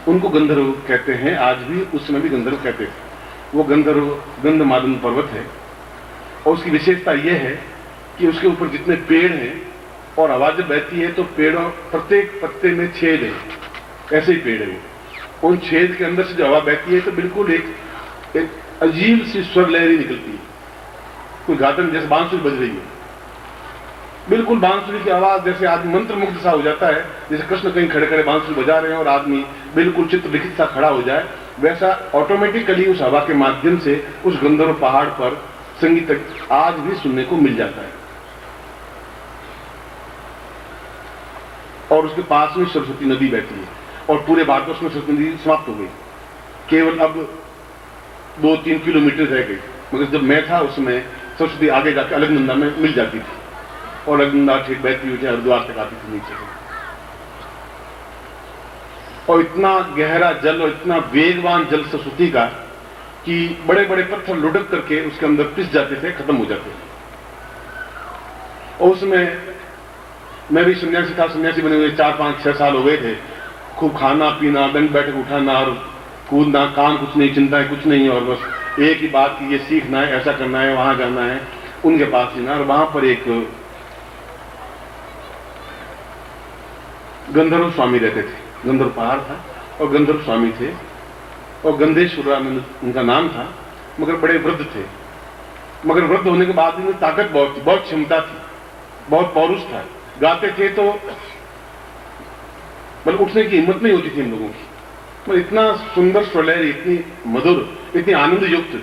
उनको गंधर्व कहते हैं, आज भी, उस समय भी गंधर्व कहते थे। वो गंधर्व गंधमादन पर्वत है और उसकी विशेषता यह है कि उसके ऊपर जितने पेड़ हैं और हवा जब बहती है तो पेड़ों प्रत्येक पत्ते में छेद है, ऐसे ही पेड़ है वो। उन छेद के अंदर से जो हवा बहती है तो बिल्कुल एक अजीब सी स्वर लहरी निकलती है, कोई गातन जैसे बांसुरी बज रही है, बिल्कुल बांसुरी की आवाज जैसे आदमी मंत्र मुग्ध सा हो जाता है, जैसे कृष्ण कहीं खड़े खड़े बांसुरी बजा रहे हैं और आदमी बिल्कुल चित्र लिखित सा खड़ा हो जाए, वैसा ऑटोमेटिकली उस हवा के माध्यम से उस गंधर्व पहाड़ पर संगीत आज भी सुनने को मिल जाता है। और उसके पास में सरस्वती नदी बहती है और पूरे भारत में सरस्वती नदी समाप्त हो गई, केवल अब 2-3 किलोमीटर रह गई। मगर जब मैं था उसमें सरस्वती आगे जाकर अलकनंदा में मिल जाती थी और अलकनंदा ठीक बहती हुई हरिद्वार तक आती थी नीचे से। और इतना गहरा जल और इतना वेगवान जल सरस्वती का कि बड़े बड़े पत्थर लुढ़क करके उसके अंदर पिस जाते थे, खत्म हो जाते थे। और उसमें मैं भी सन्यासी था, सन्यासी बने हुए 4-5-6 साल हो गए थे। खूब खाना पीना, दंड बैठक उठाना और कूदना, काम कुछ नहीं, चिंताएं कुछ नहीं, और बस एक ही बात कि ये सीखना है, ऐसा करना है, वहां जाना है, उनके पास जीना। और वहां पर एक गंधर्व स्वामी रहते थे, गंधर्व पहाड़ था और गंधर्व स्वामी थे और गंधेश्वरानंद उनका नाम था, मगर बड़े वृद्ध थे। मगर वृद्ध होने के बाद इनमें ताकत बहुत थी, बहुत क्षमता थी, बहुत पौरुष था। गाते थे तो मतलब उठने की हिम्मत नहीं होती थी इन लोगों की, मतलब इतना सुंदर स्वलहरी, इतनी मधुर, इतनी आनंद युक्त।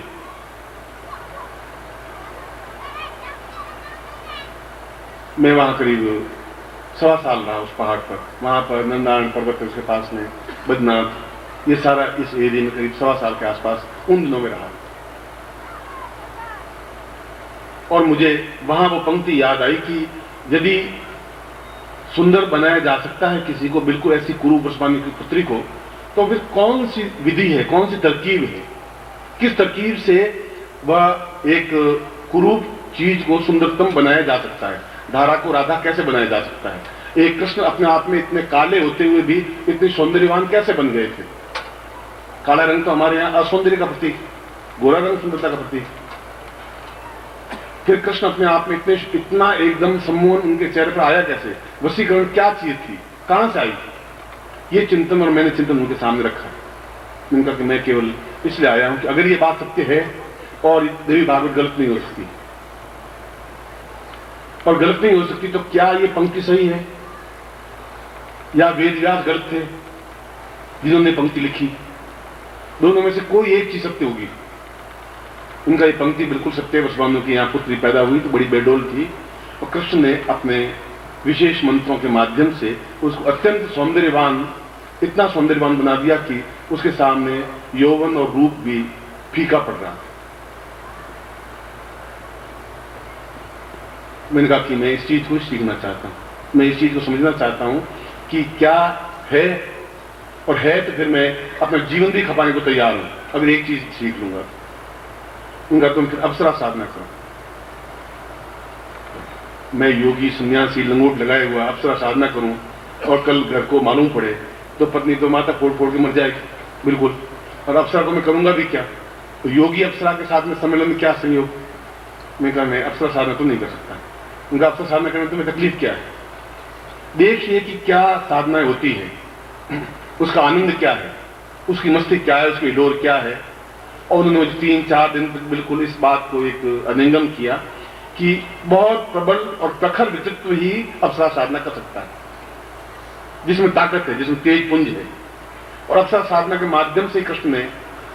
मैं वहां करीब 1.25 साल रहा उस पहाड़ पर। वहां पर नंदारण पर्वत है उसके पास में, बद्रीनाथ, ये सारा इस एरिया में करीब 1.25 साल के आसपास उन दिनों में रहा। और मुझे वहां वो पंक्ति याद आई कि यदि सुंदर बनाया जा सकता है किसी को, बिल्कुल ऐसी कुरूप ब्रह्मांड की पुत्री को, तो फिर कौन सी विधि है, कौन सी तरकीब है, किस तरकीब से वह एक कुरूप चीज को सुंदरतम बनाया जा सकता है। धारा को राधा कैसे बनाया जा सकता है, एक कृष्ण अपने आप में इतने काले होते हुए भी इतने सौंदर्यवान कैसे बन गए थे। काला रंग तो हमारे यहाँ असौंदर्य का प्रतीक, गोरा रंग सुंदरता का प्रतीक। फिर कृष्ण अपने आप में इतना एकदम सम्मोहन उनके चेहरे पर आया कैसे, वशीकरण क्या चीज थी, कहां से आई थी, ये चिंतन और मैंने चिंतन उनके सामने रखा। उनका कि मैं केवल इसलिए आया हूं कि अगर ये बात सत्य है और देवी भागवत गलत नहीं हो सकती, और गलत नहीं हो सकती तो क्या ये पंक्ति सही है या वेद व्यास गलत थे जिन्होंने पंक्ति लिखी। दोनों में से कोई एक चीज सत्य होगी। उनका ये पंक्ति बिल्कुल सत्य। वसुबानु की यहाँ पुत्री पैदा हुई तो बड़ी बेडोल थी और कृष्ण ने अपने विशेष मंत्रों के माध्यम से उसको अत्यंत सौंदर्यवान, इतना सौंदर्यवान बना दिया कि उसके सामने यौवन और रूप भी फीका पड़ रहा। मैंने कहा कि मैं इस चीज को सीखना चाहता हूं, मैं इस चीज को समझना चाहता हूं कि क्या है, और है तो फिर मैं अपना जीवन भी खपाने को तैयार हूं अगर एक चीज सीख लूंगा। उनका तुम फिर अप्सरा साधना करो। मैं योगी सन्यासी लंगोट लगाए हुआ अप्सरा साधना करूं और कल घर को मालूम पड़े तो पत्नी तो माता फोड़ फोड़ के मर जाएगी, बिल्कुल। और अप्सरा को मैं करूंगा भी क्या, तो योगी अप्सरा के साथ में सम्मेलन में क्या संयोग। मैं कहा मैं अप्सरा साधना तो नहीं कर सकता। उनका अप्सरा साधना करने में तकलीफ क्या है, देखिए कि क्या साधनाएं होती है, उसका आनंद क्या है, उसकी मस्ती क्या है, उसकी डोर क्या है। और उन्होंने 3-4 दिन तक बिल्कुल इस बात को एक अनिंगम किया कि बहुत प्रबल और प्रखर व्यक्तित्व ही अप्सरा साधना कर सकता है, जिसमें ताकत है, जिसमें तेज पुंज है। और अप्सरा साधना के माध्यम से कृष्ण ने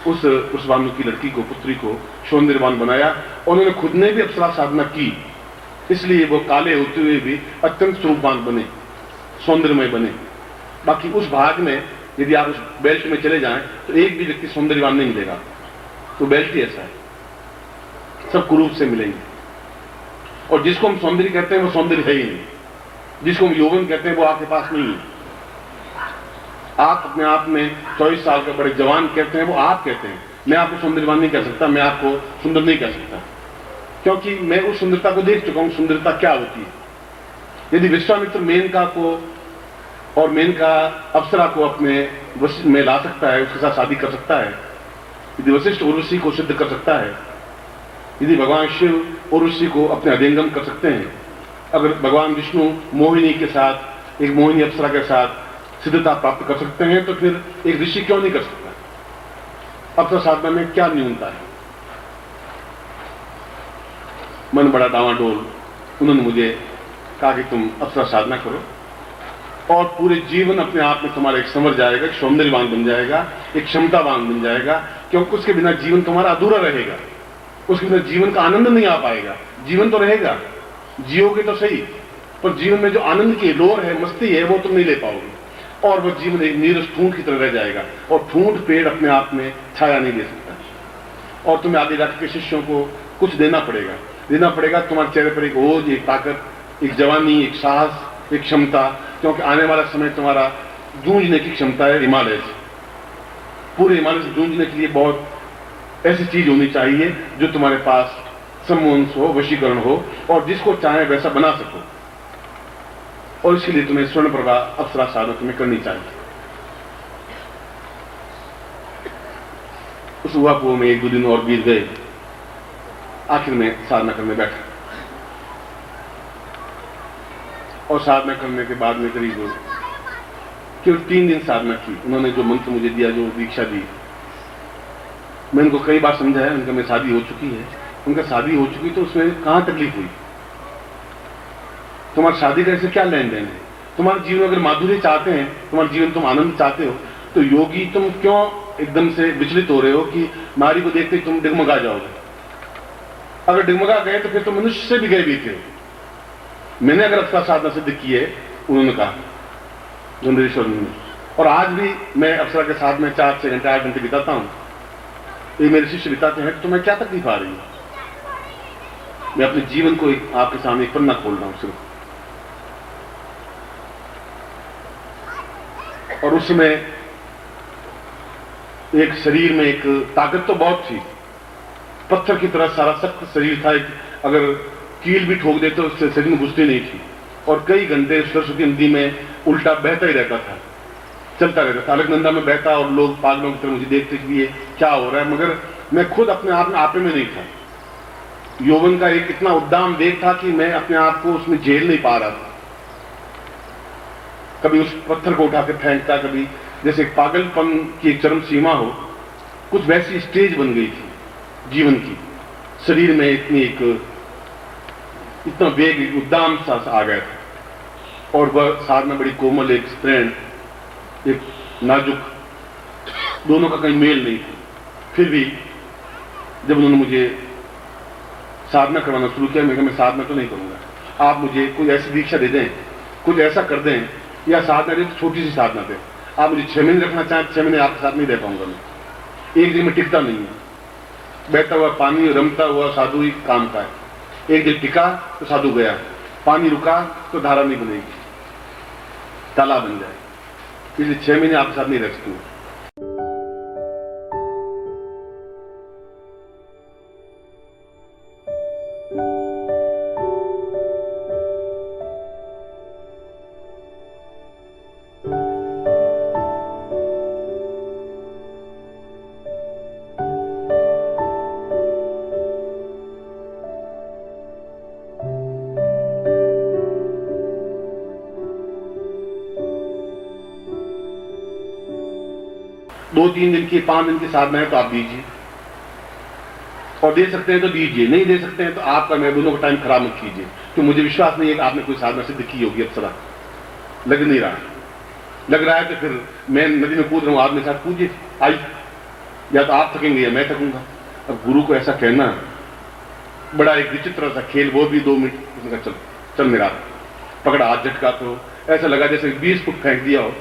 उस वानु की लड़की को, पुत्री को सौंदर्यवान बनाया। और उन्होंने खुद ने भी अप्सरा साधना की, इसलिए वो काले होते हुए भी अत्यंत स्वरूपवान बने, सौंदर्यमय बने। बाकी उस भाग में यदि आप उस बेल्ट में चले जाएं तो एक भी व्यक्ति सौंदर्यवान नहीं मिलेगा, तो बेल्ट ही ऐसा है, सब कुरूप से मिलेंगे। और जिसको हम सौंदर्य कहते हैं वो सौंदर्य है ही नहीं, जिसको हम यौवन कहते हैं वो आपके पास नहीं है। आप अपने आप में 24 साल का बड़े जवान कहते हैं, वो आप कहते हैं। मैं आपको सौंदर्यवान नहीं कह सकता, मैं आपको सुंदर नहीं कह सकता, क्योंकि मैं उस सुंदरता को देख चुका हूं, सुंदरता क्या होती है। यदि विश्वामित्र मेनका को और मेनका अप्सरा को अपने वश में ला सकता है, उसके साथ शादी कर सकता है, यदि वशिष्ठ उर्वशी को सिद्ध कर सकता है, यदि भगवान शिव उर्वशी को अपने अधीनगम कर सकते हैं, अगर भगवान विष्णु मोहिनी के साथ, एक मोहिनी अप्सरा के साथ सिद्धता प्राप्त कर सकते हैं, तो फिर एक ऋषि क्यों नहीं कर सकता? अप्सरा साधना में क्या न्यूनता है? मन बड़ा डावाडोल। उन्होंने मुझे कहा कि तुम अप्सरा साधना करो और पूरे जीवन अपने आप में तुम्हारा एक संवर जाएगा, एक सौंदर्यवान बन जाएगा, एक क्षमतावान बन जाएगा, क्योंकि उसके बिना जीवन तुम्हारा अधूरा रहेगा, उसके बिना जीवन का आनंद नहीं आ पाएगा। जीवन तो रहेगा, जियोगे तो सही, पर जीवन में जो आनंद की लोर है, मस्ती है, वो तुम नहीं ले पाओगे, और वह जीवन एक नीरस ठूंठ की तरह रह जाएगा, और ठूंठ पेड़ अपने आप में छाया नहीं दे सकता, और तुम्हें आगे जाकर के शिष्यों को कुछ देना पड़ेगा तुम्हारे चेहरे पर एक ओज, एक ताकत, एक जवानी, एक साहस, एक क्षमता, क्योंकि आने वाला समय तुम्हारा जूझने की क्षमता है हिमालय से। पूरे हिमालय से जूझने के लिए बहुत ऐसी चीज होनी चाहिए जो तुम्हारे पास सम्मोहन हो, वशीकरण हो, और जिसको चाहे वैसा बना सको, और इसके लिए तुम्हें स्वर्णप्रभा अप्सरा साधना तुम्हें करनी चाहिए। उस हुआकुओं में 1-2 दिन और बीत गए, आखिर में साधना करने बैठा, और साधना करने के बाद में करीब केवल 3 दिन साधना की। उन्होंने जो मंत्र मुझे दिया, जो दीक्षा दी, मैं उनको कई बार समझाया, उनका मैं शादी हो चुकी है, उनका शादी हो चुकी तो उसमें कहां तकलीफ हुई? तुम्हारी शादी का ऐसे क्या लेन देन है? तुम्हारे जीवन अगर माधुर्य चाहते हैं, तुम्हारे जीवन तुम आनंद चाहते हो, तो योगी तुम क्यों एकदम से विचलित हो रहे हो कि नारी को देखते तुम डगमगा जाओगे? अगर डगमगा गए तो फिर तो मनुष्य से भी गए भी थे। मैंने अगर अप्सरा साधना सिद्ध की है, उन्होंने कहा गंधेश्वर ने, और आज भी मैं अप्सरा के साथ में 4-6 घंटे 8 घंटे बिताता हूं, ये मेरे शिष्य बिताते हैं, तो मैं क्या तकलीफ आ रही है? मैं अपने जीवन को आपके सामने एक पन्ना खोल रहा हूं सिर्फ। और उस समय एक शरीर में एक ताकत तो बहुत थी, पत्थर की तरह सारा सख्त शरीर था, अगर कील भी ठोक देते तो उससे शरीर में घुसती नहीं थी, और कई घंटे सरस्वती नदी में उल्टा बहता ही रहता था, चलता रहता था, अलकनंदा में बहता, और लोग पागलों की तरह मुझे देखते कि ये क्या हो रहा है, मगर मैं खुद अपने आप में आपे में नहीं था। यौवन का एक इतना उद्दाम वेग था कि मैं अपने आप को उसमें झेल नहीं पा रहा था। कभी उस पत्थर को उठा के फेंकता, कभी जैसे पागलपन की एक चरम सीमा हो, कुछ वैसी स्टेज बन गई थी जीवन की। शरीर में इतना वेग, उद्दाम सा आ गया था, और वह साधना बड़ी कोमल, एक स्त्रीण, एक नाजुक, दोनों का कहीं मेल नहीं था। फिर भी जब उन्होंने मुझे साधना करवाना शुरू किया, मैं साधना तो नहीं करूंगा, आप मुझे कोई ऐसी दीक्षा दे दें, कुछ ऐसा कर दें, या साधना दे तो छोटी सी साधना दे। आप मुझे 6 महीने रखना चाहें, 6 महीने आपके साथ नहीं रह पाऊंगा मैं। एक दिन में टिकता नहीं है। बहता हुआ पानी, रमता हुआ साधु ही काम का है। एक दिन टिका तो साधु गया, पानी रुका तो धारा नहीं बनेगी, तालाब बन जाए। इसलिए 6 महीने आपके साथ नहीं रह सकती। 2-3 दिन की, 5 दिन की साधना है तो आप दीजिए, और दे सकते हैं तो दीजिए, नहीं दे सकते हैं तो आपका महबूबों का टाइम खराब मत कीजिए। तो मुझे विश्वास नहीं है कि आपने कोई साधना सिद्ध की होगी अप्सरा, लग नहीं रहा। लग रहा है तो फिर मैं नदी में कूद रहा हूं, आप मेरे साथ कूदिए, आई, या तो आप थकेंगे या मैं थकूंगा। अब गुरु को ऐसा कहना बड़ा एक विचित्र सा खेल, वो भी 2 मिनट, उसने कहा चल मेरा, पकड़ा, हाथ झटका तो ऐसा लगा जैसे 20 फुट फेंक दिया हो।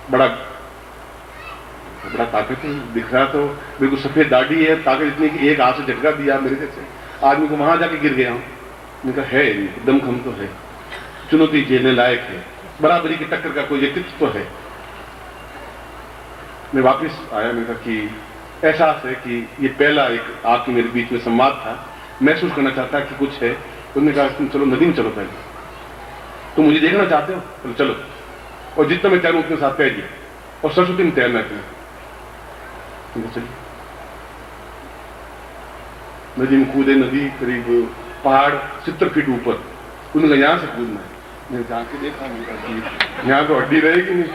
बड़ा ताकत दिख रहा, तो बिल्कुल सफेद दाढ़ी है, ताकत इतनी कि एक हाथ से झटका दिया मेरे जैसे आदमी को, वहां जाके गिर गया हूं। उनका है दमखम तो है, चुनौती झेलने लायक है, बराबरी की टक्कर का कोई व्यक्तित्व तो है। मैं वापस आया, मैंने कहा कि एहसास है कि ये पहला एक आपके मेरे बीच में संवाद था, महसूस करना चाहता कि कुछ है। उन्होंने कहा तुम चलो नदी में चलो, पहले तुम मुझे देखना चाहते हो, चलो। और जितना मैं तैरूं उतने साथ तैरिए, और सरस्वती में तैरना है। चलिए नदी में कूदे, नदी करीब पहाड़ 70 फीट ऊपर, उन्होंने यहां से कूदना है। मैंने जाके देखा, यहां तो हड्डी रहेगी नहीं,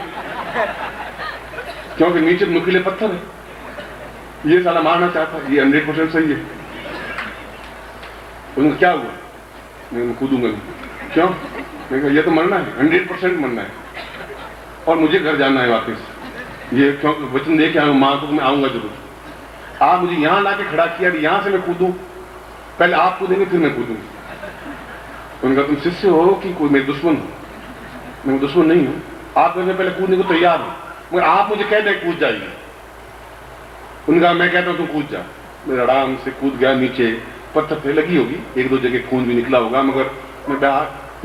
क्योंकि नीचे नुकीले पत्थर है। ये साला मारना चाहता, ये 100% सही है। उन्हें क्या हुआ, मैं कूदूंगा नहीं। क्यों? मैं कहा ये तो मरना है, 100% मरना है, और मुझे घर जाना है वापस। ये क्यों वचन दे के आऊं मां को, मैं आऊंगा जरूर। आप मुझे यहां लाके खड़ा किया, यहां से मैं कूदूं, पहले आप कूदेंगे फिर मैं कूदूंगा। उनका तुम शिष्य हो कि कोई मेरे दुश्मन हो? मैं दुश्मन नहीं हूं, आप मैं पहले कूदने को तैयार हूं, मगर आप मुझे कह दें कूद जाइए। उनका मैं कहता हूं तुम कूद जा। मैं आराम से कूद गया नीचे, पत्थर पे लगी होगी, एक दो जगह खून भी निकला होगा, मगर मैं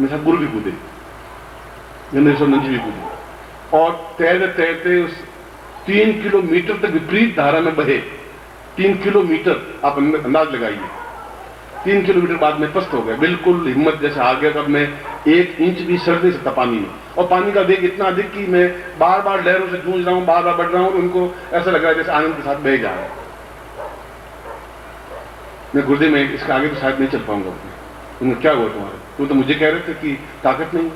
मेरे साथ गुरु भी कूदे, नंजी भी कूदे, और तैरते तैरते उस 3 किलोमीटर तक विपरीत धारा में बहे। 3 किलोमीटर आप अंदाज लगाइए। 3 किलोमीटर बाद में पस्त हो गया, बिल्कुल हिम्मत जैसे आ गया। तब मैं 1 इंच भी सर नहीं सकता पानी में, और पानी का वेग इतना अधिक कि मैं बार बार लहरों से जूझ रहा हूं, बार बार बढ़ रहा हूं, और उनको ऐसा लग रहा है जैसे आनंद के साथ बह जा रहा है। मैं गुरुदेव में इसके आगे तो शायद नहीं चल पाऊंगा। उन्हें क्या हुआ तुम्हारा? तुम तो मुझे कह रहे थे कि ताकत नहीं,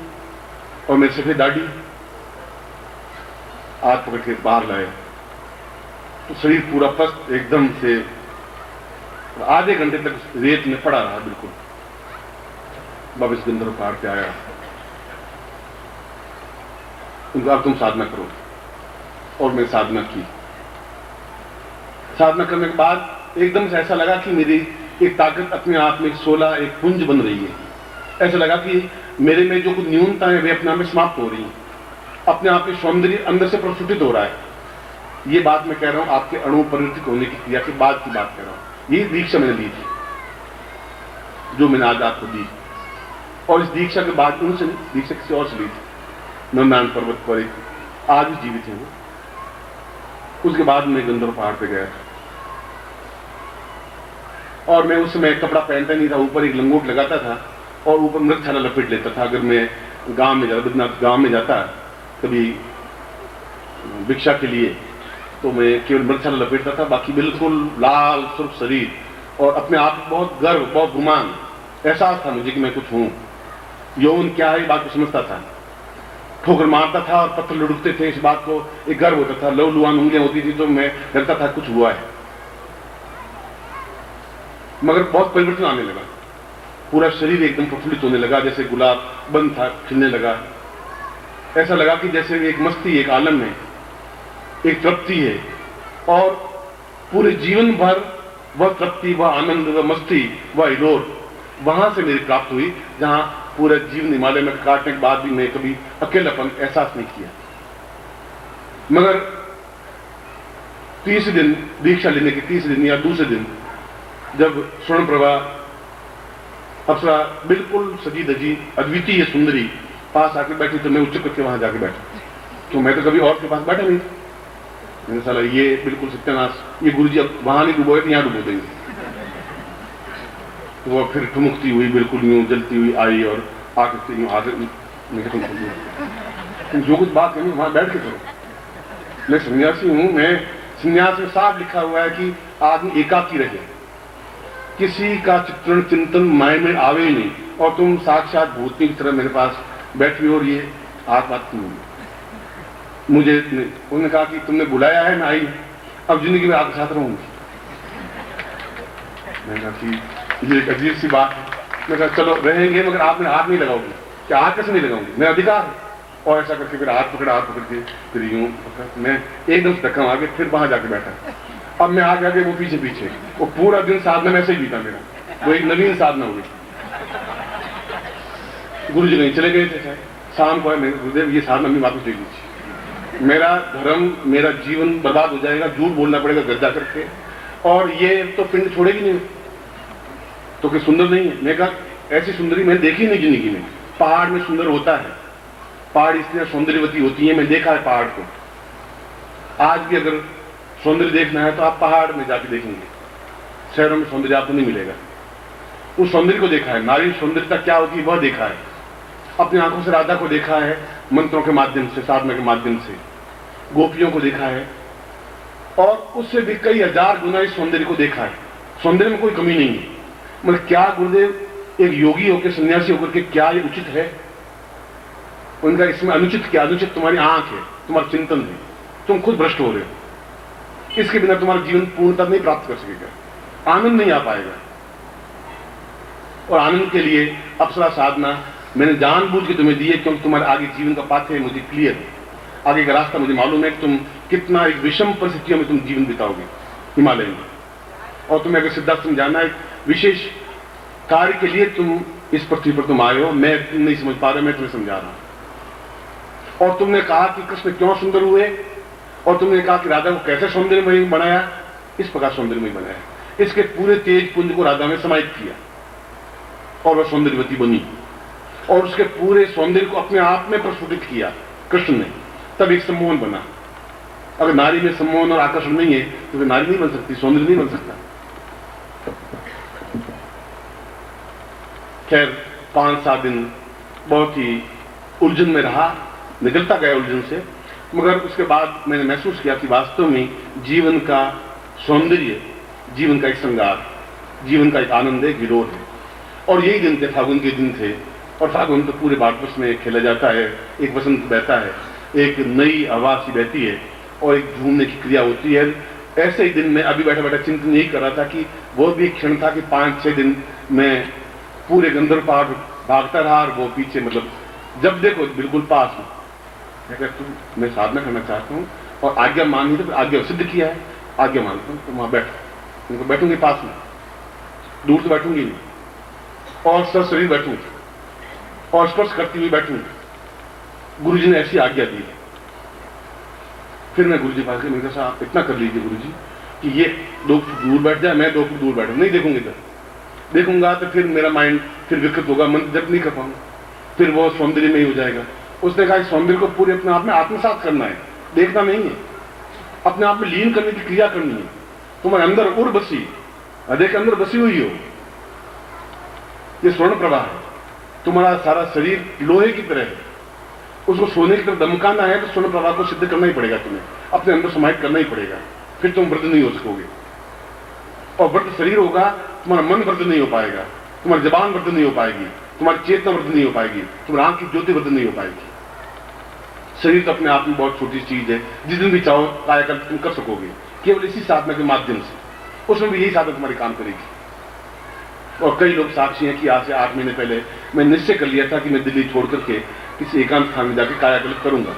और मेरे सफेद दाढ़ी। हाथ पकड़ के बाहर लाए तो शरीर पूरा पस्त एकदम से, आधे घंटे तक रेत में पड़ा रहा बिल्कुल। बाबा इस गंधर्व पहाड़ पे आया, उनका अब तुम साधना करो, और मैं साधना की। साधना करने के बाद एकदम से ऐसा लगा कि मेरी एक ताकत अपने आप में 16 एक पुंज बन रही है। ऐसा लगा कि मेरे में जो कुछ न्यूनता है वे अपने आप में समाप्त हो रही हैं, अपने आप में सौंदर्य अंदर से प्रस्फुटित हो रहा है। ये बात मैं कह रहा हूं आपके अणु परिवर्तित होने की क्रिया के बाद की बात कह रहा हूं। ये दीक्षा मैंने ली थी, जो मैंने आज आपको दी, और इस दीक्षा के बाद उनसे नहीं, दीक्षा किसी और से ली थी। नंदनारायण पर्वत पर एक आज भी जीवित है वो। उसके बाद मैं गंधर्व पहाड़ पे गया, और मैं उस समय कपड़ा पहनता नहीं था, ऊपर एक लंगोट लगाता था, और ऊपर मृगछाला लपेट लेता था। अगर मैं गांव में जाता, बद्रीनाथ गांव में जाता कभी भिक्षा के लिए, तो मैं केवल मृगछाला लपेटता था, बाकी बिल्कुल लाल सुर्ख शरीर, और अपने आप में बहुत गर्व, बहुत गुमान, एहसास था मुझे कि मैं कुछ हूं। यौवन क्या है बात को समझता था, ठोकर मारता था और पत्थर लुढ़कते थे, इस बात को एक गर्व होता था। लहूलुहान उंगलियां होती थी तो मैं लगता था कुछ हुआ है। मगर बहुत परिवर्तन आने लगा, पूरा शरीर एकदम प्रफुल्लित होने लगा, जैसे गुलाब बंद था खिलने लगा। ऐसा लगा कि जैसे एक मस्ती, एक आलम है, एक तृप्ति है, और पूरे जीवन भर वह तृप्ति, वह आनंद, वह मस्ती, वह हिलोर वहां से मेरी प्राप्त हुई, जहां पूरा जीवन हिमालय में काटने के बाद भी मैं कभी अकेलापन एहसास नहीं किया। मगर तीसरे दिन, दीक्षा लेने के तीसरे दिन या दूसरे दिन, जब स्वर्ण प्रभा अप्सरा बिल्कुल सजी धजी अद्वितीय सुंदरी पास आके बैठी, तो मैं उच्च करके वहां जाके बैठा। तो मैं तो कभी और के पास बैठा नहीं। मैंने साला ये बिल्कुल सत्यानाश, ये गुरुजी अब वहां नहीं डुबोए तो यहां डुबो देंगे। तो वो फिर ठुमकती हुई बिल्कुल यूं जलती हुई आई, और आकर यूं आगे तुम जो कुछ बात करनी वहां बैठ के करो। मैं सन्यासी हूं, मैं संन्यास में साफ लिखा हुआ है कि आदमी एकाकी रहे, किसी का चित्रण चिंतन माइंड में आवे ही नहीं, और तुम साक्षात भूतनी की तरह मेरे पास बैठी हो, और ये बात नहीं। मुझे उन्होंने कहा कि तुमने बुलाया है, मैं आई, अब जिंदगी में आपके साथ रहूंगी। मैंने कहा कि ये एक अजीब सी बात है। मैं कहा चलो रहेंगे, मगर आप मेरे हाथ नहीं लगाओगे। क्या हाथ कैसे नहीं लगाऊंगी, मेरा अधिकार है। और ऐसा करके फिर हाथ पकड़ के फिर यूं मैं एकदम से धक्का आगे, फिर वहां जाके बैठा। अब मैं आगे आगे, वो पीछे पीछे, वो पूरा दिन साधना में ऐसे ही बीता मेरा। वो एक नवीन साधना हुई। गुरु जी नहीं चले गए थे, शाम को गुरुदेव ये साधना में वापस ले लीजिए, मेरा धर्म, मेरा जीवन बर्बाद हो जाएगा, झूठ बोलना पड़ेगा गद्दा करके, और ये तो पिंड छोड़ेगी नहीं, तो कि सुंदर नहीं है। मैं कहा ऐसी सुंदरी मैंने देखी नहीं जिंदगी में। पहाड़ में सुंदर होता है, पहाड़ इसलिए सौंदर्यवती होती है, मैं देखा है पहाड़ को। आज भी अगर सौंदर्य देखना है तो आप पहाड़ में जाके देखेंगे, शहरों में सौंदर्य आपको नहीं मिलेगा। उस सौंदर्य को देखा है, नारी सौंदर्यता क्या होती है वह देखा है। अपनी आंखों से राधा को देखा है, मंत्रों के माध्यम से, साधना के माध्यम से, गोपियों को देखा है, और उससे भी कई हजार गुना इस सौंदर्य को देखा है। सौंदर्य में कोई कमी नहीं है। मतलब क्या गुरुदेव एक योगी होकर, सन्यासी होकर के क्या ये उचित है? उनका इसमें अनुचित क्या? अनुचित तुम्हारी आंख है, तुम्हारा चिंतन है, तुम खुद भ्रष्ट हो रहे हो। इसके बिना तुम्हारा जीवन पूर्णता नहीं प्राप्त कर सकेगा, आनंद नहीं आ पाएगा। और आनंद के लिए अप्सरा साधना मैंने जानबूझ के तुम्हें दी है, क्योंकि तुम्हारे आगे जीवन का पाथ है मुझे क्लियर है, आगे का रास्ता मुझे मालूम है कि तुम कितना एक विषम परिस्थितियों में तुम जीवन बिताओगे हिमालय में। और तुम्हें अगर सिद्धार्थ समझाना है विशेष कार्य के लिए तुम इस पृथ्वी पर तुम आए हो, मैं नहीं समझ पा रहा, मैं तुम्हें समझा रहा हूं। और तुमने कहा कि कृष्ण क्यों सुंदर हुए, और तुमने कहा कि राधा को कैसे सौंदर्यमयी बनाया, इस प्रकार सौंदर्यमयी बनाया। इसके पूरे तेज पुंज को राधा में समाहित किया और वह सौंदर्यवती बनी, और उसके पूरे सौंदर्य को अपने आप में प्रस्फुटित किया कृष्ण ने, तब एक सम्मोहन बना। अगर नारी में सम्मोहन और आकर्षण नहीं है तो फिर नारी नहीं बन सकती, सौंदर्य नहीं बन सकता। खैर 5-7 दिन बहुत ही उलझन में रहा, निकलता गया उलझन से, मगर उसके बाद मैंने महसूस किया कि वास्तव में जीवन का सौंदर्य, जीवन का एक श्रृंगार, जीवन का एक आनंद है, विरोध है। और यही दिन थे, फागुन के दिन थे, और फागुन तो पूरे भारतवर्ष में खेला जाता है, एक वसंत बहता है, एक नई हवा सी बहती है और एक झूमने की क्रिया होती है। ऐसे ही दिन में अभी बैठा बैठा चिंतन यही कर रहा था कि वो भी एक क्षण था कि 5-6 दिन मैं पूरे गंधर्व पहाड़ भागता रहा, और वो पीछे, मतलब जब देखो बिल्कुल पास में। मैं साधना करना चाहता हूँ और आज्ञा मानी, तो आज्ञा सिद्ध किया है, आज्ञा मानता हूँ, तो वहां बैठो, उनको बैठूंगी पास में, दूर तो बैठूंगी नहीं, और सशरीर बैठूंगी और स्पर्श करती हुई बैठूंगी। गुरुजी ने ऐसी आज्ञा दी। फिर मैं गुरुजी पास गया, मैंने कहा आप इतना कर लीजिए गुरुजी कि ये 2 फुट दूर बैठ जाए, मैं 2 फुट दूर बैठूं, नहीं देखूंगी इधर, देखूंगा तो फिर मेरा माइंड फिर विकृत होगा, मन जब नहीं कर पाऊंगा, फिर वो सौंदर्य में ही हो जाएगा। उसने कहा सौंदर्य को पूरे अपने आप में आत्मसात करना है, देखना नहीं है, अपने आप में लीन करने की क्रिया करनी है। तुम्हारे अंदर उर बसी, हृदय के अंदर बसी हुई हो, ये स्वर्ण प्रभा है, तुम्हारा सारा शरीर लोहे की तरह है, उसको सोने की तरफ दमकाना है तो स्वर्ण प्रभा को सिद्ध करना ही पड़ेगा, तुम्हें अपने अंदर समाहित करना ही पड़ेगा, फिर तुम वृद्ध नहीं हो सकोगे। और वृद्ध शरीर होगा, तुम्हारा मन वृद्ध नहीं हो पाएगा, तुम्हारी जबान वृद्ध नहीं हो पाएगी, तुम्हारी चेतना वृद्ध नहीं हो पाएगी, तुम्हारी आंख की ज्योति वृद्ध नहीं हो पाएगी। शरीर तो अपने आप में बहुत छोटी चीज है, जिस दिन भी चाहो कायाकल्प तुम कर सकोगे, केवल इसी साधना के माध्यम से, उसमें भी यही साधना तुम्हारी काम करेगी। और कई लोग साक्षी हैं कि आज से 8 महीने पहले मैं निश्चय कर लिया था कि मैं दिल्ली छोड़ करके किसी एकांत स्थान में जाकर कायाकल्प करूंगा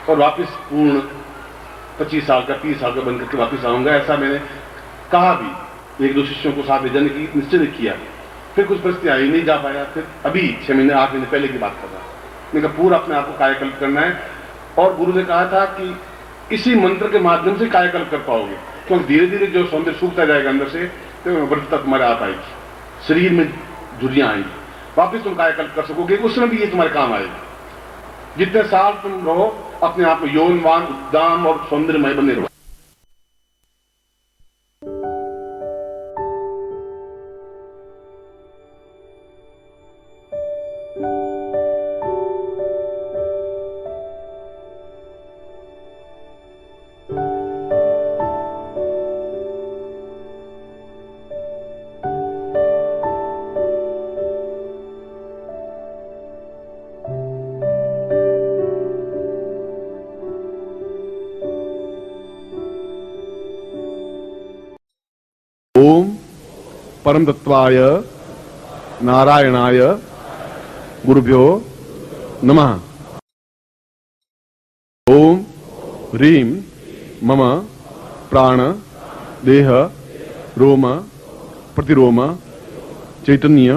और वापस पूर्ण 25 साल का 30 साल का बनकर के वापस आऊंगा। ऐसा मैंने कहा भी, 1-2 शिष्यों को साथ ले जाने की निश्चय किया, फिर कुछ परिस्थिति आई, नहीं जा पाया। फिर अभी 6 महीने 8 महीने पहले की बात कर रहा, मैंने कहा पूरा अपने आप को कायाकल्प करना है। और गुरु ने कहा था कि इसी मंत्र के माध्यम से कायाकल्प कर पाओगे, क्योंकि धीरे धीरे जो सौंदर्य सूखता जाएगा अंदर से, तो वृद्धता तुम्हारे आप आएगी, शरीर में झुर्रियां आएंगी, वापिस तुम कायाकल्प कर सकोगे, उसमें भी ये तुम्हारे काम आएगा। जितने साल तुम रहो अपने आप में यौनवान, उद्दाम और सौंदर्यमय बने रहो। ओम परम तत्वाय नारायणाय गुरुभ्यो नमः। ओम ह्रीं मम प्राण देह रोम प्रतिरोम चैतन्य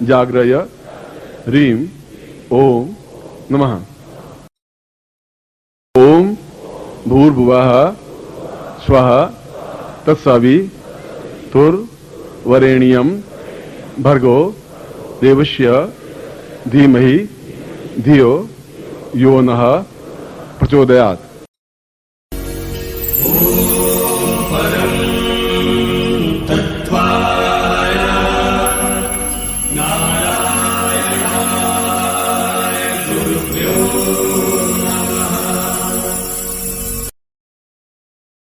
जाग्रय ह्रीं ओम नमः। ओम भूर्भुवः स्वः तत्सवितुर्वरेण्यं भर्गो देवस्य धीमहि धियो यो नः प्रचोदयात्।